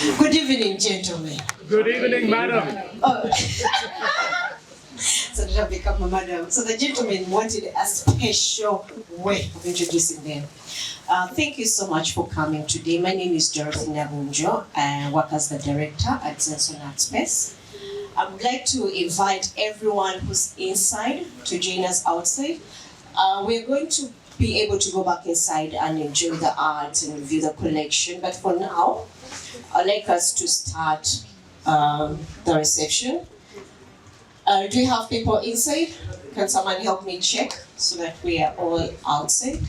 Good evening, gentlemen. Good evening, madam. Oh. So that I've become a madam. So the gentlemen wanted a special way of introducing them. Thank you so much for coming today. My name is Dorothy Nabunjo. I work as the director at Zenson Art Space. I would like to invite everyone who's inside to join us outside. We're going to be able to go back inside and enjoy the art and view the collection. But for now, I'd like us to start the reception. Do you have people inside? Can someone help me check so that we are all outside?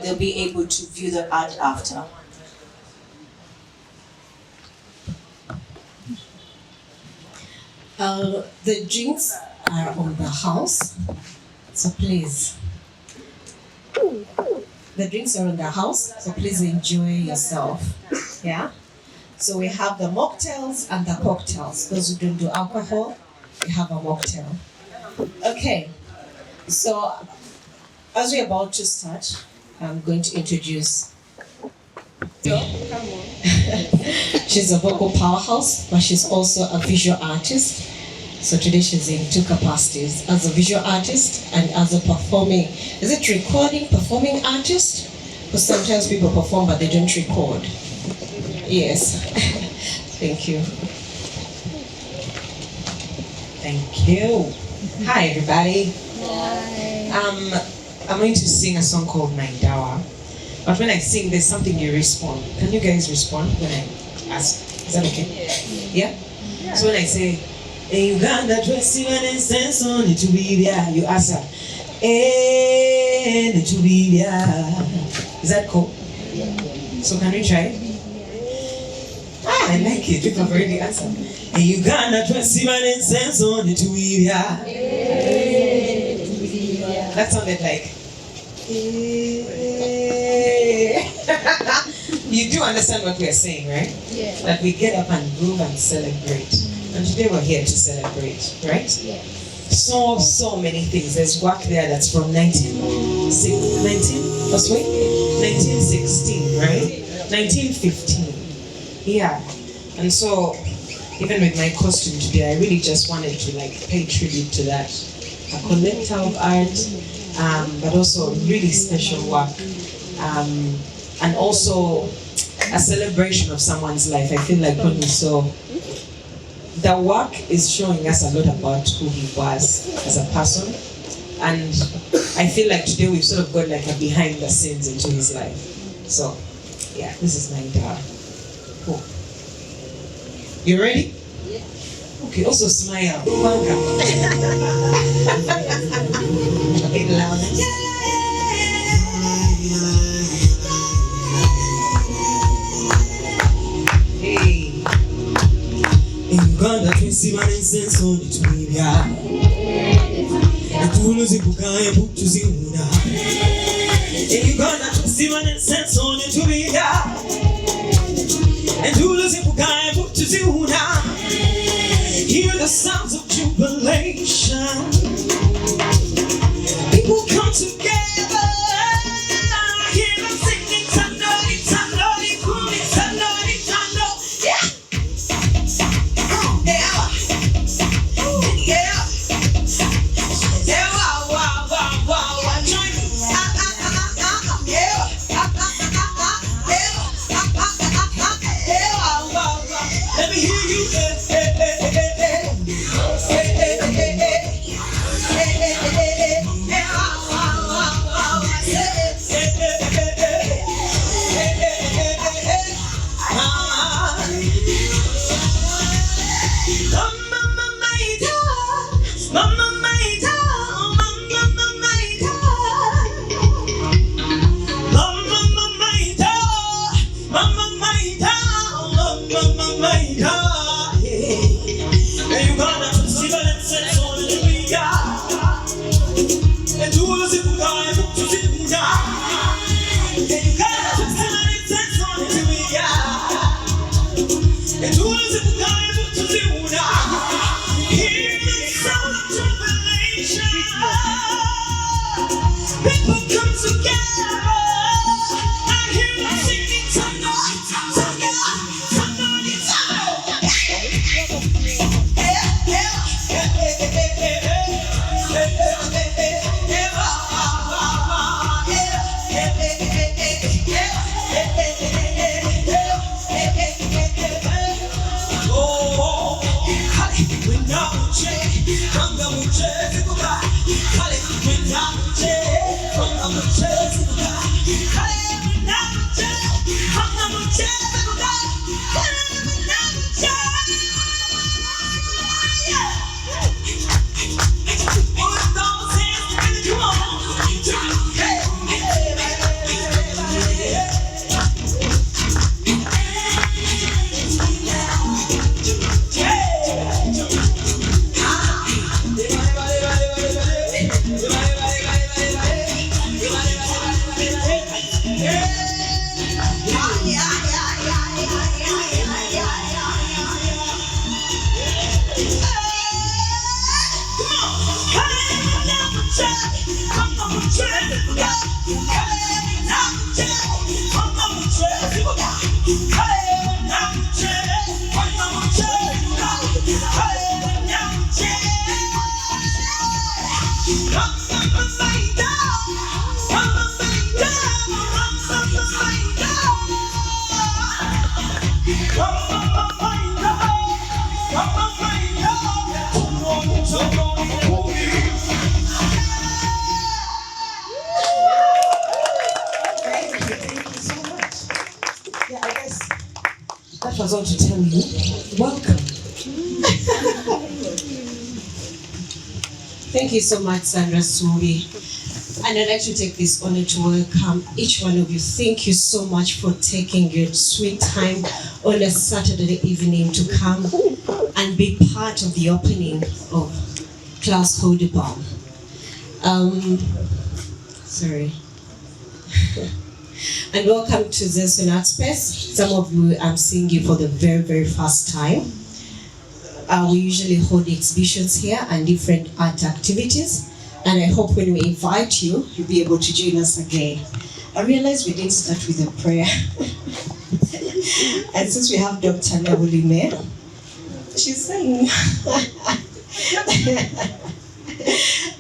They'll be able to view the art after. The drinks are on the house, so please. The drinks are in the house, so please enjoy yourself. Yeah? So we have the mocktails and the cocktails. Those who don't do alcohol, we have a mocktail. Okay, so as we're about to start, I'm going to introduce. So, come on. She's a vocal powerhouse, but she's also a visual artist. So today she's in two capacities, as a visual artist and as a performing, is it recording, performing artist? Because sometimes people perform but they don't record. Yes. Thank you. Thank you. Hi everybody. Hi. I'm going to sing a song called Naidawa. But when I sing, there's something you respond. Can you guys respond when I ask? Is that okay? Yeah? So when I say, in Uganda, dressing and sense on it to be there, you answer, it to be there. Is that cool? So can we try it? I like it. People have already answered. In Uganda, dressing and sense on it to be there. That sounded like. You do understand what we are saying, right? Yeah. That we get up and groove and celebrate. And today we're here to celebrate, right? Yeah. So many things. There's work there that's from 1916, right? 1915. Yeah. And so, even with my costume today, I really just wanted to pay tribute to that. A collector of art, but also really special work. And also a celebration of someone's life. I feel like when we saw the work is showing us a lot about who he was as a person. And I feel like today we've sort of got a behind the scenes into his life. So yeah, this is my dad. Cool. You ready? Yeah. Okay, also smile. Welcome. Okay, louder. Uganda twesiba sense on it media. Etulu zibukaye buktu zinguna. Uganda twesiba sense on it media. Etulu zibukaye buktu zinguna. Hear the sounds of jubilation. People come together. Hear them singing Tandoori, Tandoori, Kumi, Tandoori, Tandoori. Yeah. Let me hear you. People come together. I hear them singing Tandoori, Tandoori. That was all to tell you. Welcome. Thank you so much, Sandra Suri. And I'd like to take this honor to welcome each one of you. Thank you so much for taking your sweet time on a Saturday evening to come and be part of the opening of Klaus Holderbaum. And welcome to the Art Space. Some of you, I'm seeing you for the very, very first time. We usually hold exhibitions here and different art activities. And I hope when we invite you, you'll be able to join us again. I realize we didn't start with a prayer. And since we have Dr. Nabulime, she's saying,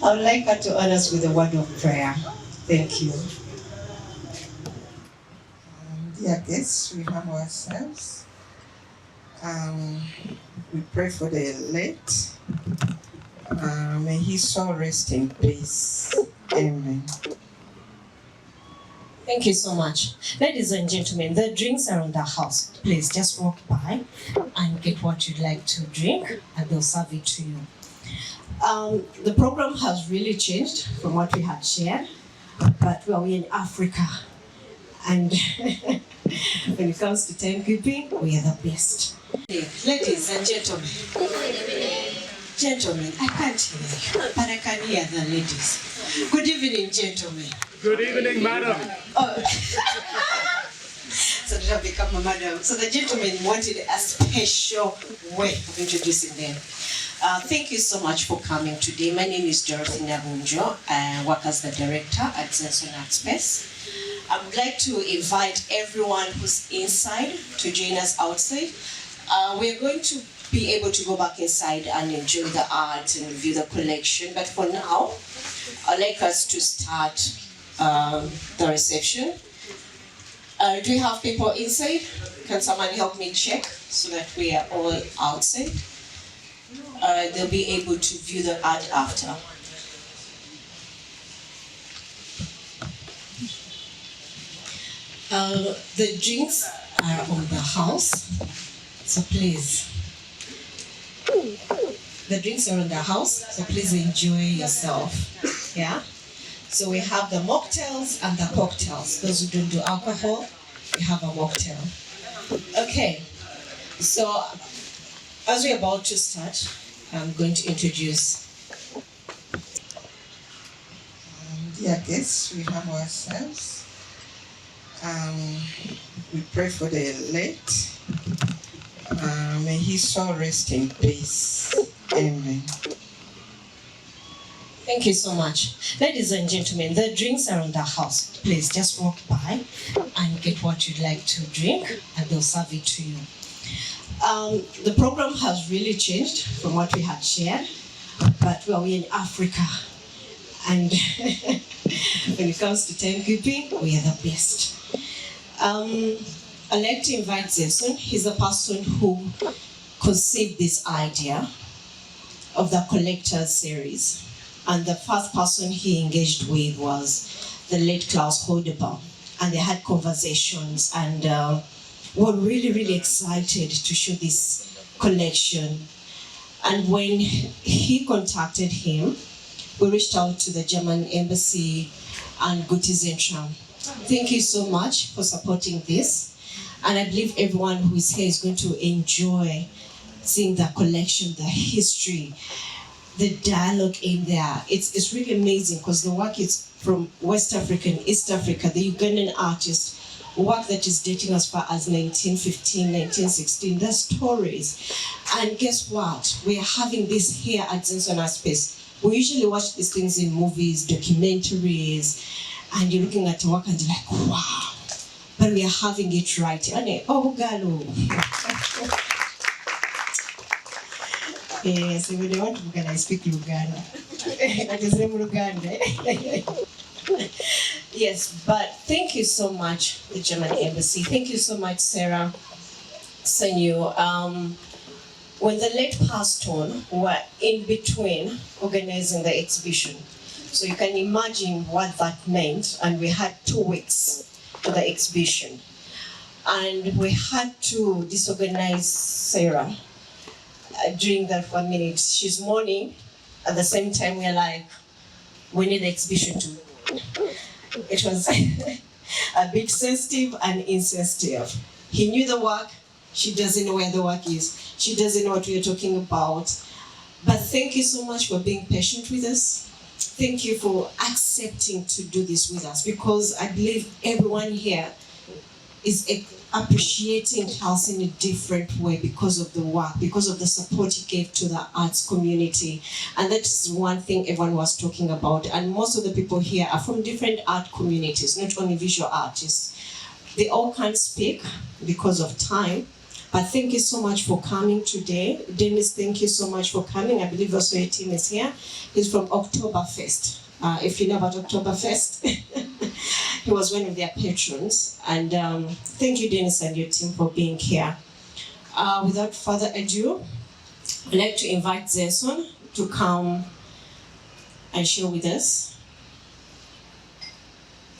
I would like her to honor us with a word of prayer. Thank you. Dear guests, we have ourselves. We pray for the late. May his soul rest in peace. Amen. Thank you so much. Ladies and gentlemen, the drinks are on the house. Please just walk by and get what you'd like to drink and they'll serve it to you. The program has really changed from what we had shared, but well, we're in Africa. And when it comes to timekeeping, we are the best. Ladies and gentlemen, I can't hear you, but I can hear the ladies. Good evening, gentlemen. Good evening, madam. Oh. So did I become a madam? So the gentlemen wanted a special way of introducing them. Thank you so much for coming today. My name is Dorothy Nabunjo. I work as the director at the Art Space. I would like to invite everyone who's inside to join us outside. We're going to be able to go back inside and enjoy the art and view the collection. But for now, I'd like us to start the reception. Do we have people inside? Can someone help me check so that we are all outside? They'll be able to view the art after. The drinks are on the house, so please. The drinks are on the house, so please enjoy yourself. Yeah? So we have the mocktails and the cocktails. Those who don't do alcohol, we have a mocktail. Okay, so as we're about to start, I'm going to introduce. Dear guests, we have ourselves. We pray for the late. May his soul rest in peace. Amen. Thank you so much. Ladies and gentlemen, the drinks are on the house. Please just walk by and get what you'd like to drink and they'll serve it to you. The program has really changed from what we had shared, but well, we're in Africa. And when it comes to timekeeping, we are the best. I'd like to invite Jason. He's the person who conceived this idea. of the collectors series. And the first person he engaged with was the late Klaus Holderbaum. And they had conversations and were really, really excited to show this collection. And when he contacted him, we reached out to the German embassy and Gutizentrum. Thank you so much for supporting this. And I believe everyone who is here is going to enjoy seeing the collection, the history, the dialogue in there. It's really amazing because the work is from West Africa and East Africa, the Ugandan artists, work that is dating as far as 1915, 1916, the stories. And guess what? We are having this here at Zenson Art Space. We usually watch these things in movies, documentaries, and you're looking at the work and you're like, wow. But we are having it right. Oh, Galo. Yes, when they want to Uganda, I speak Uganda. That is name Uganda. Yes, but thank you so much, the German embassy. Thank you so much, Sarah Senyu. When the late passed on, we were in between organizing the exhibition. So you can imagine what that meant. And we had 2 weeks for the exhibition. And we had to disorganize Sarah during that 1 minute. She's mourning. At the same time, we're like, we need the exhibition too. It was a bit sensitive and insensitive. He knew the work. She doesn't know where the work is. She doesn't know what we are talking about. But thank you so much for being patient with us. Thank you for accepting to do this with us, because I believe everyone here is appreciating Klaus in a different way because of the work, because of the support he gave to the arts community. And that's one thing everyone was talking about. And most of the people here are from different art communities, not only visual artists. They all can't speak because of time. But thank you so much for coming today. Dennis, thank you so much for coming. I believe also your team is here. He's from Oktoberfest. If you know about Oktoberfest, he was one of their patrons. And thank you, Dennis, and your team for being here. Without further ado, I'd like to invite Zenson to come and share with us.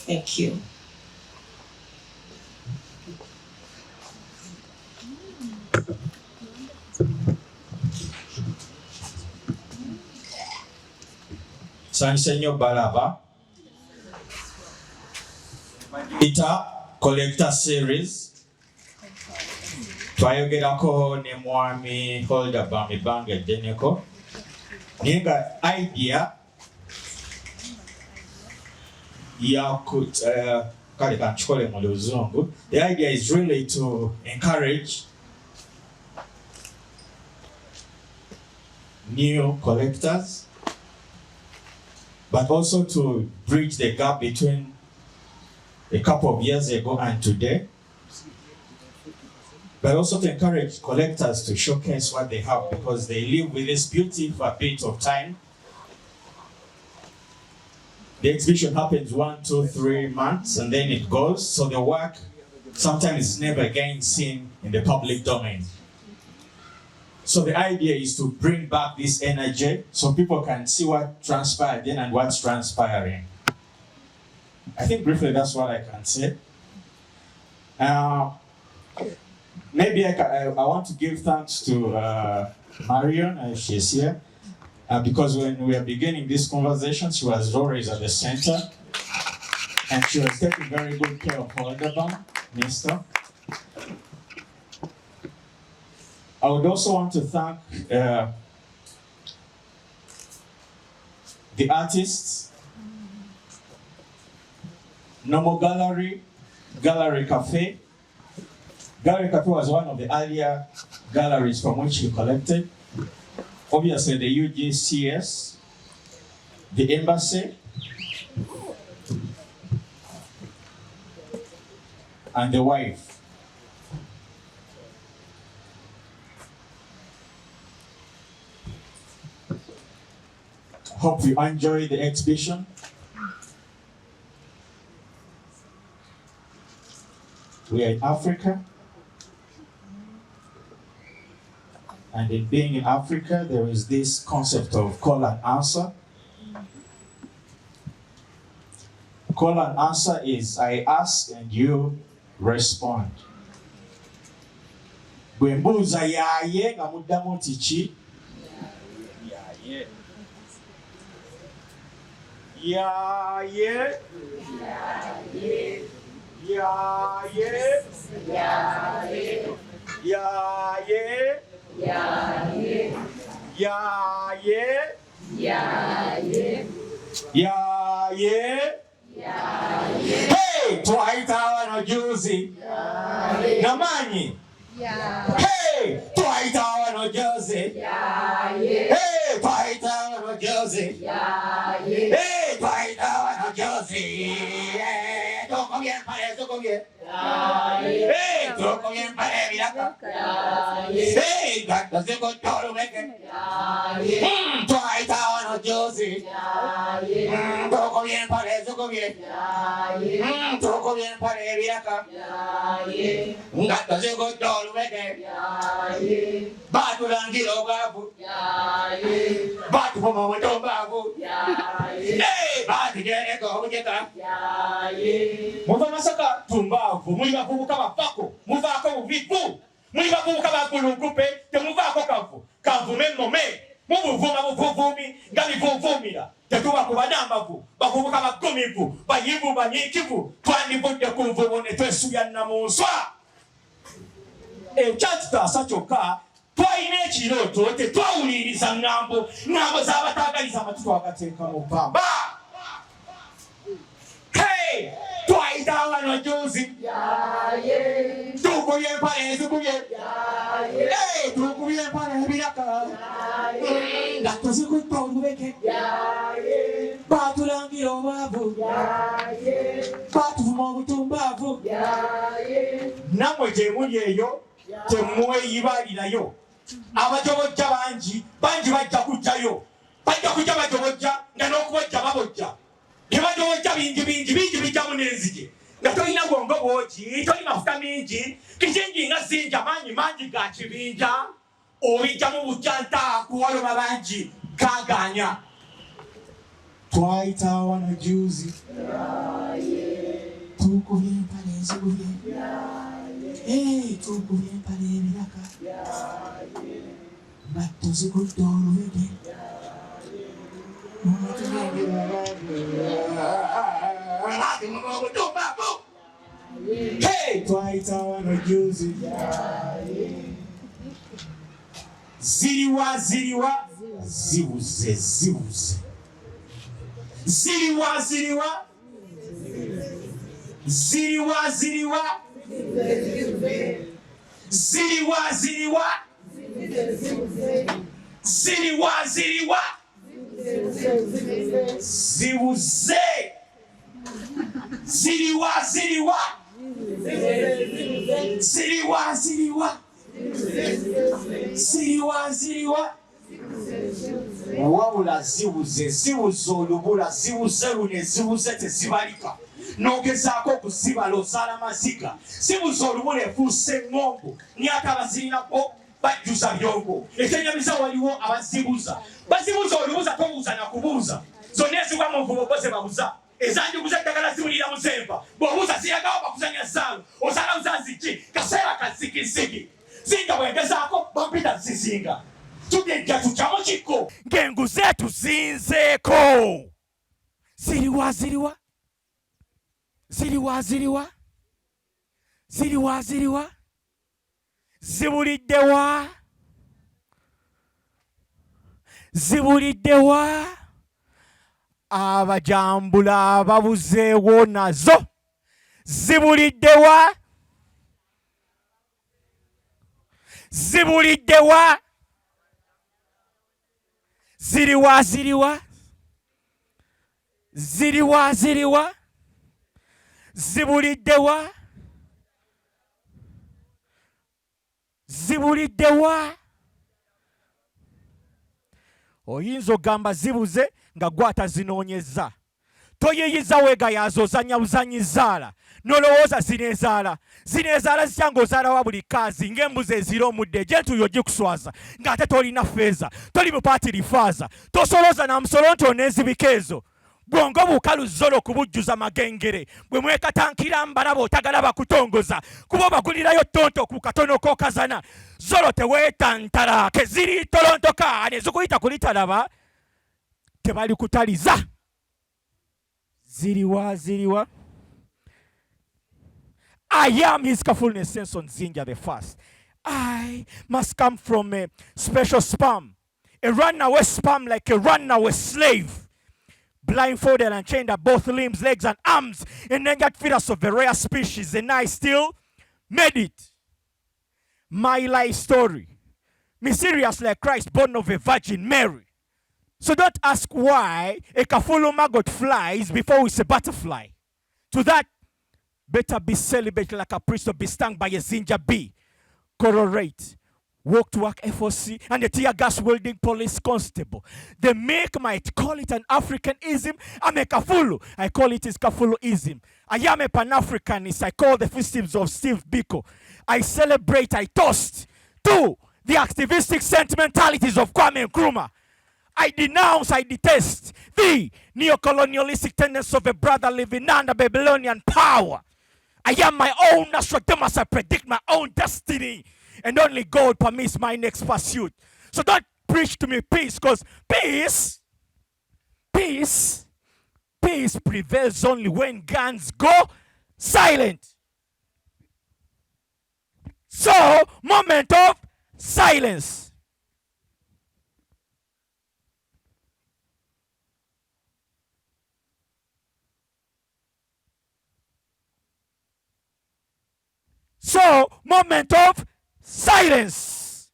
Thank you. Sansenyo Balaba. Ita collector series. Twayogerako ne mwami Holderbaum ebbanga eddeneko. Niga idea ya kale kanchikole mu luzungu. The idea is really to encourage new collectors, but also to bridge the gap between a couple of years ago and today, but also to encourage collectors to showcase what they have, because they live with this beauty for a bit of time. The exhibition happens 1, 2, 3 months and then it goes, so the work sometimes is never again seen in the public domain. So the idea is to bring back this energy so people can see what transpired then and what's transpiring. I think briefly that's what I can say. Maybe I want to give thanks to Marion, if she's here, because when we were beginning this conversation, she was always at the center, and she was taking very good care of Holderbaum, Mr. I would also want to thank the artists, Normal Gallery, Gallery Cafe. Gallery Cafe was one of the earlier galleries from which we collected. Obviously the UGCS, the embassy, and the wife. Hope you enjoy the exhibition. We are in Africa. And in being in Africa, there is this concept of call and answer. Call and answer is I ask and you respond. Bwe mbuuza yaaye nga muddamu nti ki? Yaaye. Yaaye. Yaaye. Yaaye. Yaaye. Yaaye. Yaaye. Yaaye. Yaaye. Hey, twaita wano juzi. Namanyi. Hey, twaita wano juzi. Hey, twaita wano juzi. Hey, twaita wano juzi. Toko bien pare, toko bien. Hey, toko bien pare, mira. Hey, gato se control weke. Twaita wano juzi. Toko bien pare, toko bien. Toko bien pare, mira. Gato se control weke. Batu langiro babu. Batu pomo weto babu. Hey, batu jere ko ujeka. Muva masaka tumbavu, muiba kubuka bapako, muva ko buvivu. Muiba kubuka bakulukupe, te muva ko kavu. Kavu memome, mubuvuma buvumi, ngali vuvumira. Tetuwa kubadambavu, bakubuka bagumivu, bayivu banyikivu, twandi budde kuvubone twesuya namuswa. Ekyatutaasa kyokka twalina ekirooto tetwawuliriza ŋŋambo z'abatagaliza amatu twagateeka mu bbamba. Hey, twaita wano juzi. Tukubye empale ezikubye. Hey, tukubye empale ebiraka. Nga tuzikutta olubeke. Baatulangira obwavu. Baatuvuma obutumbaavu. Nammwe gye muli eyo temweyibalirayo. Abajobojja bangi bajja kujjayo. Bajja kujja bajobojja nga n'okubojja babojja. Tebajobojja bingi bijjamu n'enzige. Nga tolina bwongo bwoki, toli mafuta mingi, kikingi nga sinja mangi ga kibinja. Obijjamu bujjanta kuwaloma bangi kaganya. Twaita wano juzi. Tukubye empale ezigubye. Hey, tukubye empale ebiraka. Nga tuzikudde olubege. Hey, twaita wano juzi. Ziriwa zibuze. Ziriwa ziriwa zibuze. Wabula zibuze olubula, zibuze lune, zibuze tezibalika. N'ogezaako okuzibala osala maziga. Zibuze olubula efuuse ŋŋombo, nyata abazirinako bajjuza byongo. Ekyenyamiza waliwo abazibuza. Bazibuza olubuza tobuuza na kubuuza. Zonna ezigwa mu nvubo bo ze babuza. Ezanjiguza eddagala ziwulira musemba. Bw'obuuza ziyagawo bakuzanya ssaalu. Osala buzazi ki? Kaseera kazigizigi. Zinga bwengezaako bampita zizinga. Tugejja tukyamu kikko ng'enguzi etuzinzeeko. Ziriwa zibuliddewa abajambula babuzeewo nazo. Zibuliddewa ziriwa zibuliddewa. Oyinza ogamba zibuze nga gwata zinoonyeza. toyiyiza weegayaza ozanya buzanyi zaala nolowooza zineezaala zitya ng'ozaala wa buli kaazi ng'embuzi ezira omudde egyentuyo gikuswaza ng'ate tolina feeza toli mupaatiri-faaza tosolooza na musolo nti oneezibika ezo bwongo buukalu zolo okubujjuza magengere bwe mwekatankira mbalaba otagala bakutongoza kuba obagulirayo tonto ku katono k'okazana zolo teweetantala keziri tolontoka nezikuyita kulitalaba tebali kutaliza ziriwa I am his Kafulne Senson Zinja the first. I must come from a special sperm, a runaway sperm like a runaway slave, blindfolded and chained at both limbs, legs and arms, endangered fetus of a rare species, and I still made it. My life story, mysterious like Christ born of a Virgin Mary. So don't ask why a Kafulu maggot flies before it's a butterfly. To that, better be celebrated like a priest or be stung by a Zinja bee. Correlate. Walk to work FOC and the tear gas wielding police constable. The make might call it an Africanism. I'm a Kafulu. I call it is Kafuluism. I am a Pan-Africanist. I call the festives of Steve Biko. I celebrate, I toast to the activistic sentimentalities of Kwame Nkrumah. I denounce, I detest the neo-colonialistic tendencies of a brother living under Babylonian power. I am my own Nostradamus. I predict my own destiny. And only God permits my next pursuit. So don't preach to me peace, because peace prevails only when guns go silent. So, moment of silence. So, moment of silence.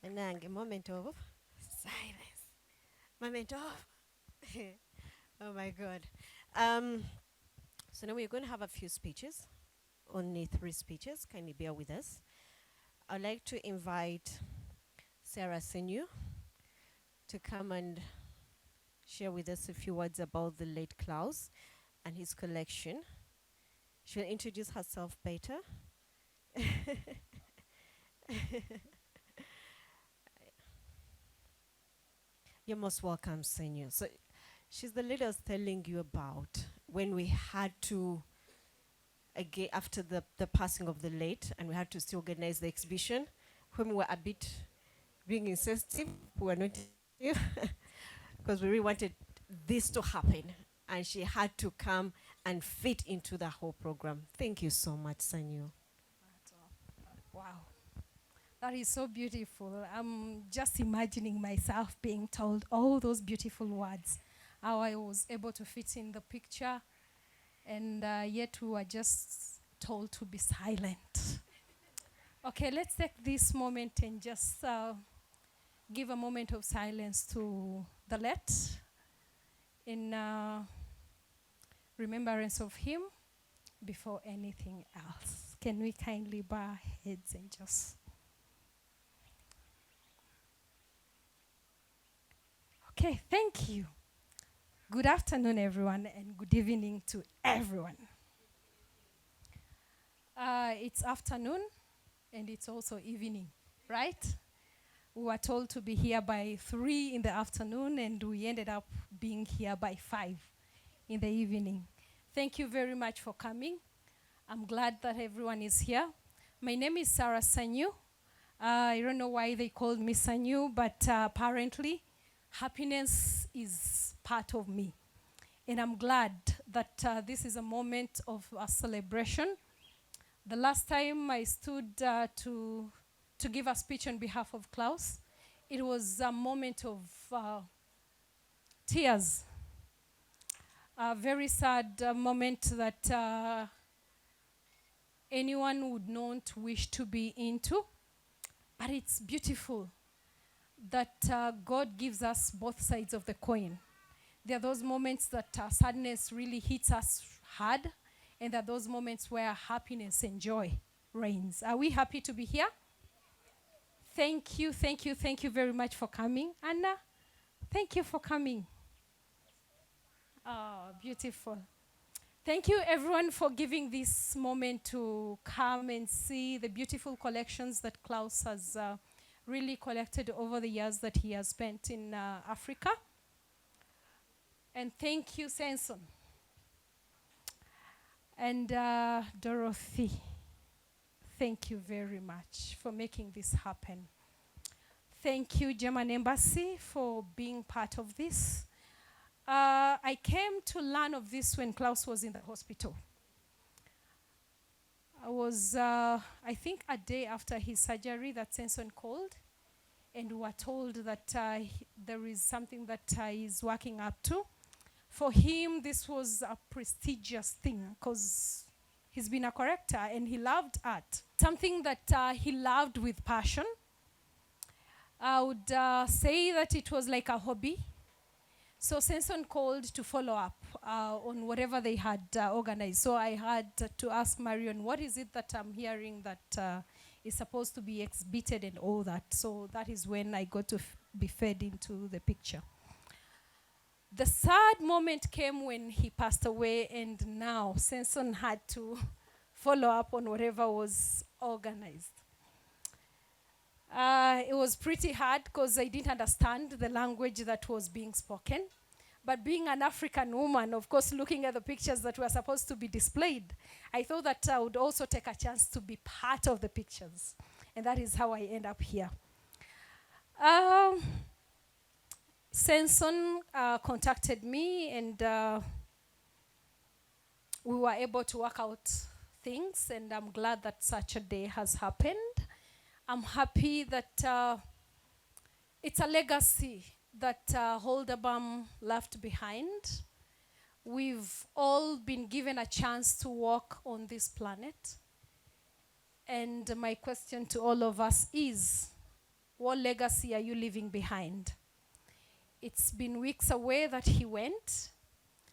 And then a moment of silence. Moment of. Oh my God. So now we're going to have a few speeches. Only 3 speeches. Kindly bear with us. I'd like to invite Sarah Senyu to come and share with us a few words about the late Klaus and his collection. She'll introduce herself better. You're most welcome, Senyu. So she's the lady I was telling you about when we had to, again, after the passing of the late, and we had to still organize the exhibition, when we were a bit being insensitive, we were not because we really wanted this to happen, and she had to come and fit into the whole program. Thank you so much, Senyu. Wow. That is so beautiful. I'm just imagining myself being told all those beautiful words, how I was able to fit in the picture, and yet we were just told to be silent. Okay, let's take this moment and just give a moment of silence to the late in remembrance of him before anything else. Can we kindly bow our heads and just... Okay, thank you. Good afternoon, everyone, and good evening to everyone. It's afternoon, and it's also evening, right? We were told to be here by 3 in the afternoon, and we ended up being here by 5 in the evening. Thank you very much for coming. I'm glad that everyone is here. My name is Sarah Senyu. I don't know why they called me Senyu, but apparently happiness is part of me. And I'm glad that this is a moment of a celebration. The last time I stood to give a speech on behalf of Klaus, it was a moment of tears. A very sad moment that anyone would not wish to be into. But it's beautiful that God gives us both sides of the coin. There are those moments that sadness really hits us hard, and there are those moments where happiness and joy reigns. Are we happy to be here? Thank you, thank you, thank you very much for coming. Anna, thank you for coming. Oh, beautiful. Thank you, everyone, for giving this moment to come and see the beautiful collections that Klaus has really collected over the years that he has spent in Africa. And thank you, Samson. And Dorothy, thank you very much for making this happen. Thank you, German Embassy, for being part of this. I came to learn of this when Klaus was in the hospital. I was, I think, a day after his surgery that Samson called, and we were told that there is something that he's working up to. For him, this was a prestigious thing because he's been a corrector and he loved art. Something that he loved with passion. I would say that it was like a hobby. So Samson called to follow up on whatever they had organized. So I had to ask Marion, what is it that I'm hearing that is supposed to be exhibited and all that? So that is when I got to be fed into the picture. The sad moment came when he passed away, and now Samson had to follow up on whatever was organized. It was pretty hard because I didn't understand the language that was being spoken. But being an African woman, of course, looking at the pictures that were supposed to be displayed, I thought that I would also take a chance to be part of the pictures. And that is how I end up here. Samson contacted me, and we were able to work out things, and I'm glad that such a day has happened. I'm happy that it's a legacy that Holderbaum left behind. We've all been given a chance to walk on this planet. And my question to all of us is, what legacy are you leaving behind? It's been weeks away that he went,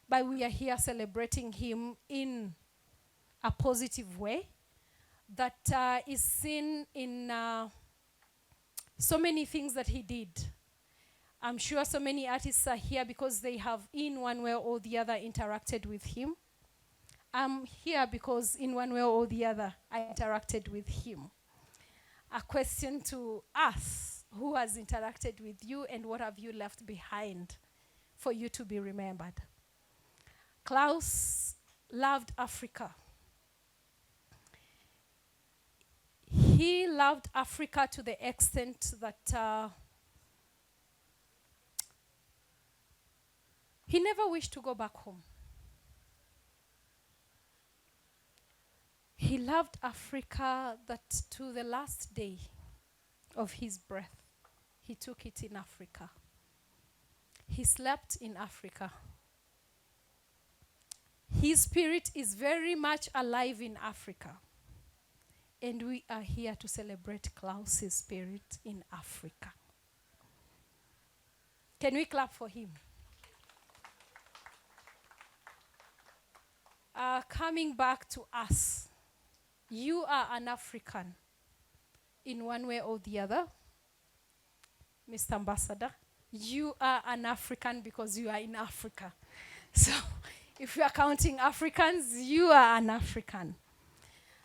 but we are here celebrating him in a positive way that is seen in so many things that he did. I'm sure so many artists are here because they have in one way or the other interacted with him. I'm here because in one way or the other I interacted with him. A question to us, who has interacted with you and what have you left behind for you to be remembered? Klaus loved Africa. He loved Africa to the extent that he never wished to go back home. He loved Africa that to the last day of his breath, he took it in Africa. He slept in Africa. His spirit is very much alive in Africa. And we are here to celebrate Klaus's spirit in Africa. Can we clap for him? Coming back to us, you are an African in one way or the other. Mr. Ambassador, you are an African because you are in Africa. So if you are counting Africans, you are an African.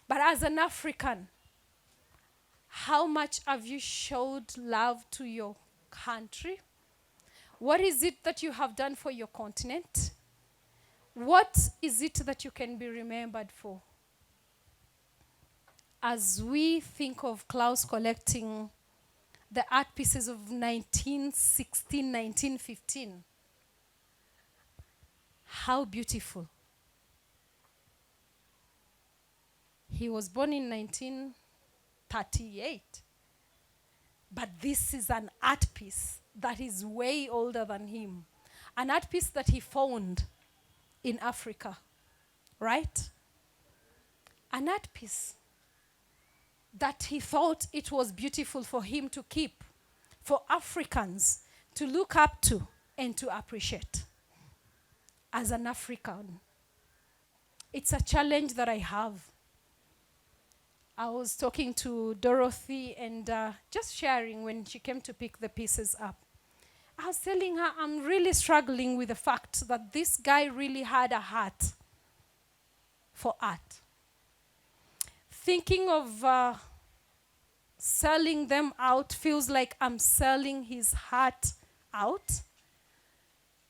But as an African, how much have you showed love to your country? What is it that you have done for your continent? What is it that you can be remembered for? As we think of Klaus collecting the art pieces of 1916, 1915, how beautiful. He was born in 1938. But this is an art piece that is way older than him. An art piece that he found in Africa, right? An art piece that he thought it was beautiful for him to keep, for Africans to look up to and to appreciate. as an African. It's a challenge that I have. I was talking to Dorothy and just sharing when she came to pick the pieces up. I was telling her I'm really struggling with the fact that this guy really had a heart for art. Thinking of selling them out feels like I'm selling his heart out.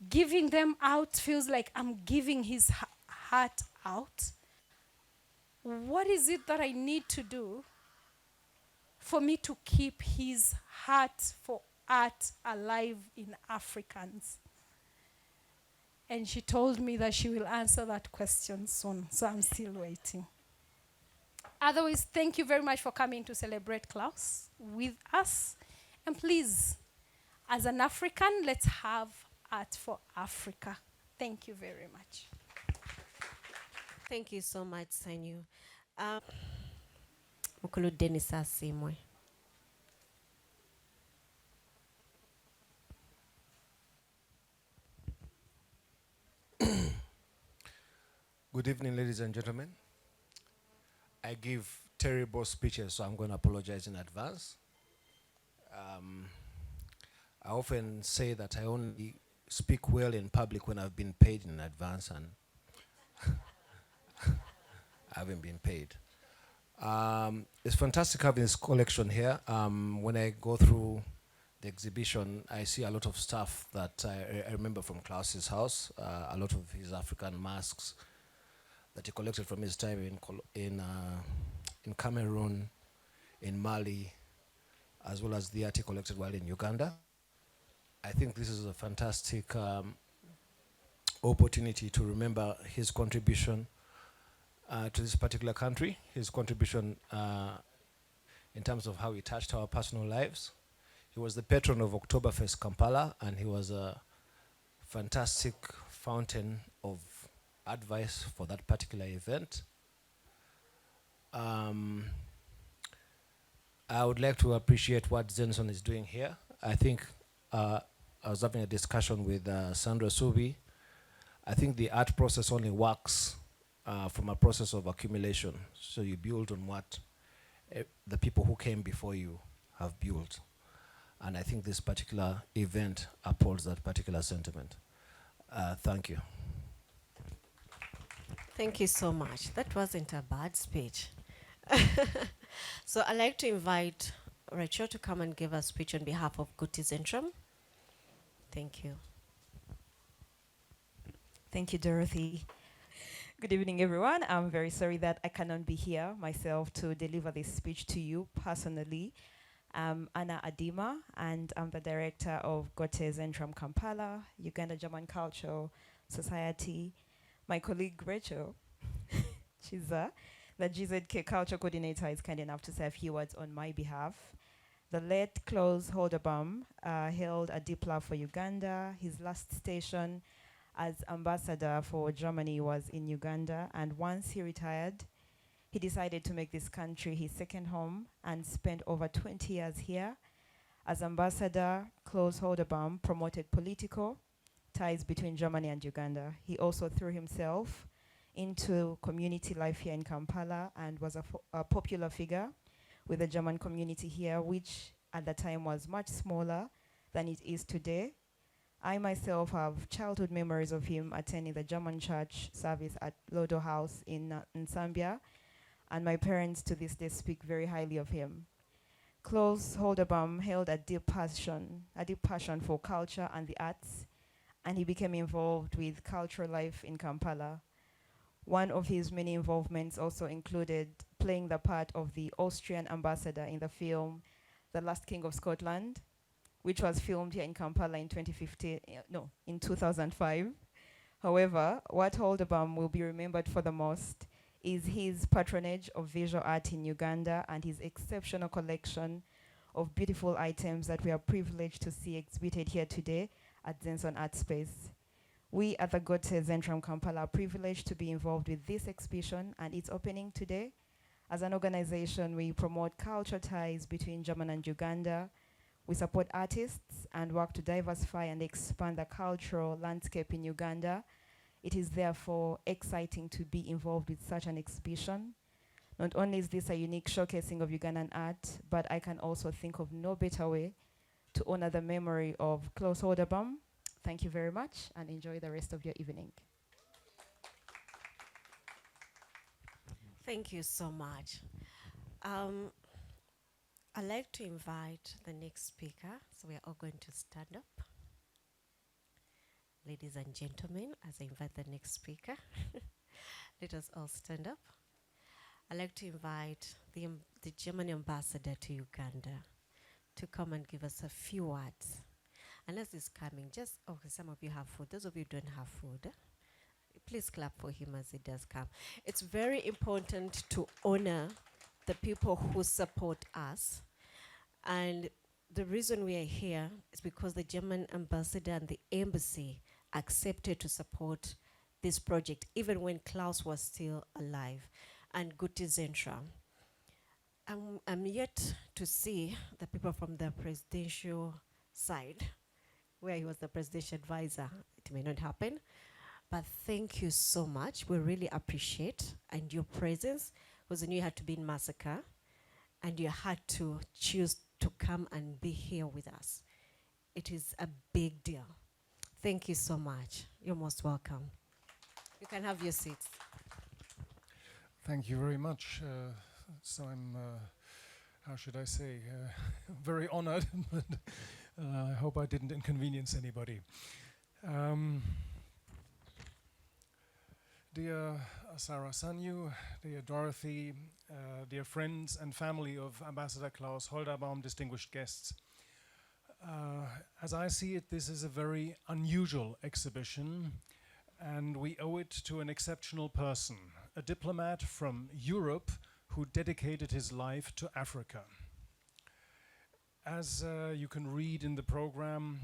Giving them out feels like I'm giving his heart out. What is it that I need to do for me to keep his heart for art alive in Africans? And she told me that she will answer that question soon, so I'm still waiting. Otherwise, thank you very much for coming to celebrate Klaus with us. And please, as an African, let's have art for Africa. Thank you very much. Thank you so much, Sanyu. Mukulu Denis Asimwe. Good evening, ladies and gentlemen. I give terrible speeches, so I'm going to apologize in advance. I often say that I only speak well in public when I've been paid in advance, and I haven't been paid. It's fantastic having this collection here. When I go through the exhibition, I see a lot of stuff that I remember from Klaus's house, a lot of his African masks that he collected from his time in Cameroon, in Mali, as well as the art he collected while in Uganda. I think this is a fantastic opportunity to remember his contribution to this particular country, his contribution in terms of how he touched our personal lives. He was the patron of Oktoberfest Kampala, and he was a fantastic fountain of advice for that particular event. I would like to appreciate what Zenson is doing here. I think I was having a discussion with Sandra Subi. I think the art process only works from a process of accumulation. So you build on what the people who came before you have built. And I think this particular event upholds that particular sentiment. Thank you. Thank you so much. That wasn't a bad speech. So I'd like to invite Rachel to come and give a speech on behalf of Guti Zentrum. Thank you. Thank you, Dorothy. Good evening, everyone. I'm very sorry that I cannot be here myself to deliver this speech to you personally. I'm Anna Adima, and I'm the director of Goethe Zentrum Kampala, Uganda German Cultural Society. My colleague Rachel, she's the GZK Culture Coordinator, is kind enough to say a few words on my behalf. The late Klaus Holderbaum held a diplomat for Uganda. His last station as ambassador for Germany was in Uganda, and once he retired, he decided to make this country his second home and spent over 20 years here. As ambassador, Klaus Holderbaum promoted political ties between Germany and Uganda. He also threw himself into community life here in Kampala and was a popular figure with the German community here, which at the time was much smaller than it is today. I myself have childhood memories of him attending the German church service at Lodo House in Zambia, and my parents to this day speak very highly of him. Klaus Holderbaum held a deep passion for culture and the arts, and he became involved with cultural life in Kampala. One of his many involvements also included playing the part of the Austrian ambassador in the film The Last King of Scotland, which was filmed here in Kampala in 2005. However, what Holderbaum will be remembered for the most is his patronage of visual art in Uganda and his exceptional collection of beautiful items that we are privileged to see exhibited here today at Zenson Art Space. We at the Goethe Zentrum Kampala are privileged to be involved with this exhibition and its opening today. As an organization, we promote cultural ties between Germany and Uganda. We support artists and work to diversify and expand the cultural landscape in Uganda, It is therefore exciting to be involved with such an exhibition. Not only is this a unique showcasing of Ugandan art, but I can also think of no better way to honor the memory of Klaus Holderbaum. Thank you very much and enjoy the rest of your evening. Thank you so much. I'd like to invite the next speaker. So we are all going to stand up. Ladies and gentlemen, as I invite the next speaker, let us all stand up. I'd like to invite the German ambassador to Uganda to come and give us a few words. And as he's coming, just, okay, some of you have food. Those of you who don't have food, please clap for him as he does come. It's very important to honor the people who support us. And the reason we are here is because the German ambassador and the embassy accepted to support this project, even when Klaus was still alive. And Gute Zentra. I'm yet to see the people from the presidential side, where he was the presidential advisor. It may not happen, but thank you so much. We really appreciate and your presence, because you knew you had to be in Massacre, and you had to choose to come and be here with us. It is a big deal. Thank you so much. You're most welcome. You can have your seats. Thank you very much. So I'm, how should I say, very honored, but I hope I didn't inconvenience anybody. Dear Sarah Sanyu, dear Dorothy, dear friends and family of Ambassador Klaus Holderbaum, distinguished guests, as I see it, this is a very unusual exhibition, and we owe it to an exceptional person, a diplomat from Europe who dedicated his life to Africa. As you can read in the program,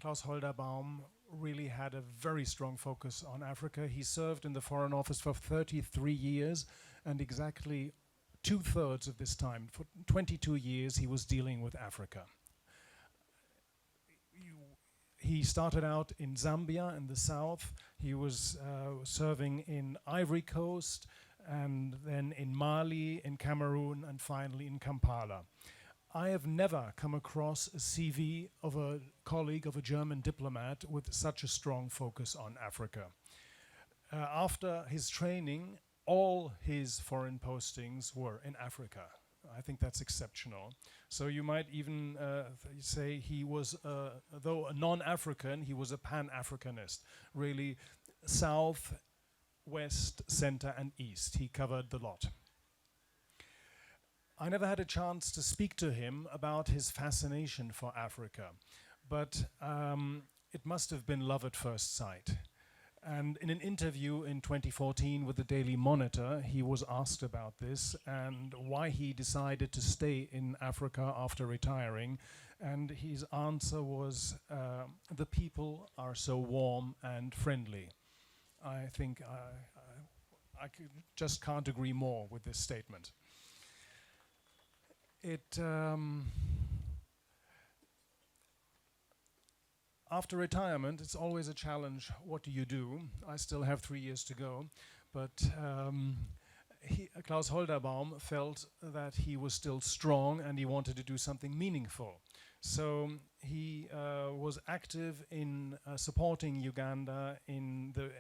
Klaus Holderbaum really had a very strong focus on Africa. He served in the Foreign Office for 33 years, and exactly 2/3 of this time, for 22 years, he was dealing with Africa. He started out in Zambia in the south. He was serving in Ivory Coast, and then in Mali, in Cameroon, and finally in Kampala. I have never come across a CV of a colleague, of a German diplomat, with such a strong focus on Africa. After his training, all his foreign postings were in Africa. I think that's exceptional. So you might even say he was, though a non-African, he was a pan-Africanist. Really, south, west, center, and east. He covered the lot. I never had a chance to speak to him about his fascination for Africa, but it must have been love at first sight. And in an interview in 2014 with the Daily Monitor, he was asked about this and why he decided to stay in Africa after retiring. And his answer was, the people are so warm and friendly. I think I just can't agree more with this statement. After retirement, it's always a challenge. What do you do? I still have 3 years to go, but Klaus Holderbaum felt that he was still strong and he wanted to do something meaningful. So he was active in supporting Uganda in the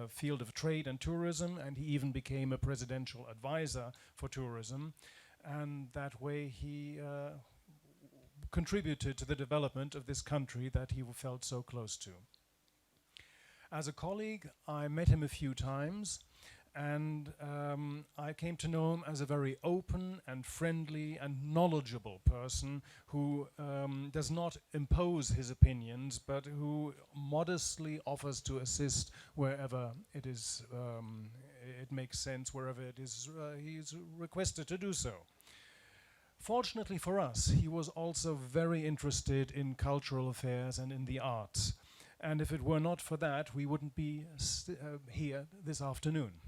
field of trade and tourism, and he even became a presidential advisor for tourism. And that way he contributed to the development of this country that he felt so close to. As a colleague, I met him a few times, and I came to know him as a very open and friendly and knowledgeable person who does not impose his opinions, but who modestly offers to assist wherever it is, it makes sense, wherever it is he is requested to do so. Fortunately for us, he was also very interested in cultural affairs and in the arts. And if it were not for that, we wouldn't be here this afternoon.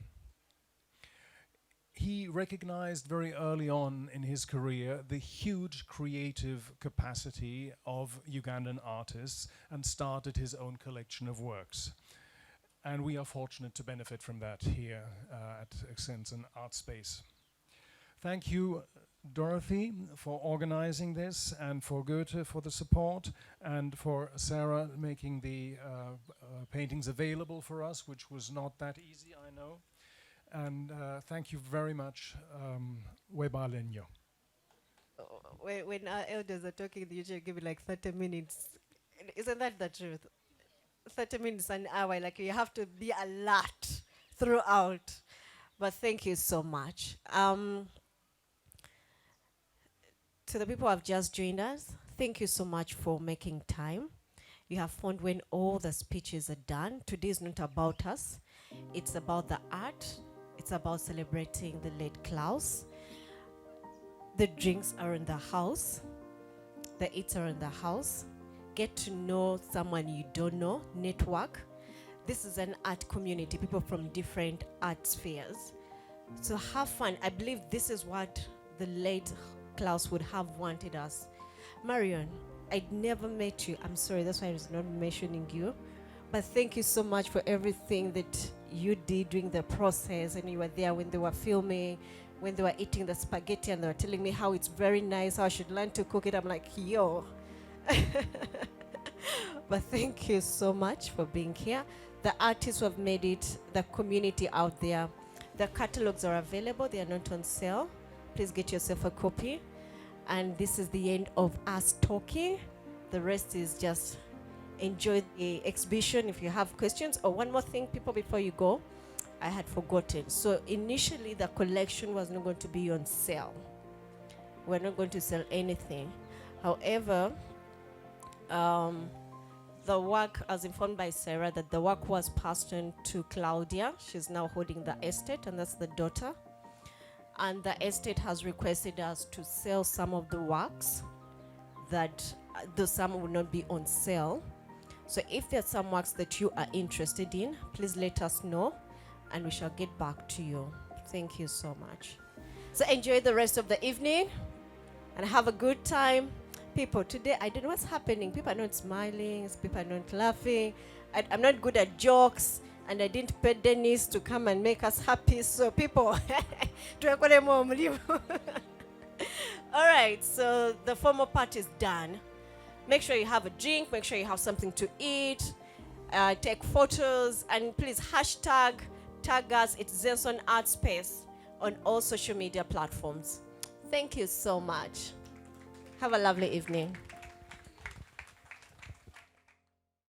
He recognized very early on in his career the huge creative capacity of Ugandan artists and started his own collection of works. and we are fortunate to benefit from that here at Extension Art Space. Thank you, Dorothy, for organizing this, and for Goethe for the support, and for Sarah making the paintings available for us, which was not that easy, I know. And thank you very much, Weba Lenyo. When our elders are talking, they usually give it like 30 minutes. Isn't that the truth? 30 minutes, an hour, like you have to be alert throughout. But thank you so much. To the people who have just joined us, thank you so much for making time. You have found when all the speeches are done. Today is not about us. It's about the art. It's about celebrating the late Klaus. The drinks are in the house. The eats are in the house. Get to know someone you don't know. Network. This is an art community, people from different art spheres. So have fun. I believe this is what the late Klaus would have wanted us. Marion, I'd never met you. I'm sorry, that's why I was not mentioning you. But thank you so much for everything that you did during the process. And you were there when they were filming, when they were eating the spaghetti, and they were telling me how it's very nice, how I should learn to cook it. I'm like, yo. But thank you so much for being here. The artists who have made it, the community out there, the catalogs are available. They are not on sale. Please get yourself a copy. And this is the end of us talking. The rest is just enjoy the exhibition if you have questions. Oh, one more thing, people, before you go, I had forgotten. So initially the collection was not going to be on sale. We're not going to sell anything. However, the work, as informed by Sarah, that the work was passed on to Claudia. She's now holding the estate, and that's the daughter. And the estate has requested us to sell some of the works, that the some will not be on sale. So if there's some works that you are interested in, please let us know and we shall get back to you. Thank you so much. So enjoy the rest of the evening and have a good time. People, today I don't know what's happening. People are not smiling, people are not laughing. I'm not good at jokes. And I didn't pay Dennis to come and make us happy. So people, all right, so the formal part is done. Make sure you have a drink, make sure you have something to eat, take photos, and please tag us. It's Zenson Art Space on all social media platforms. Thank you so much. Have a lovely evening.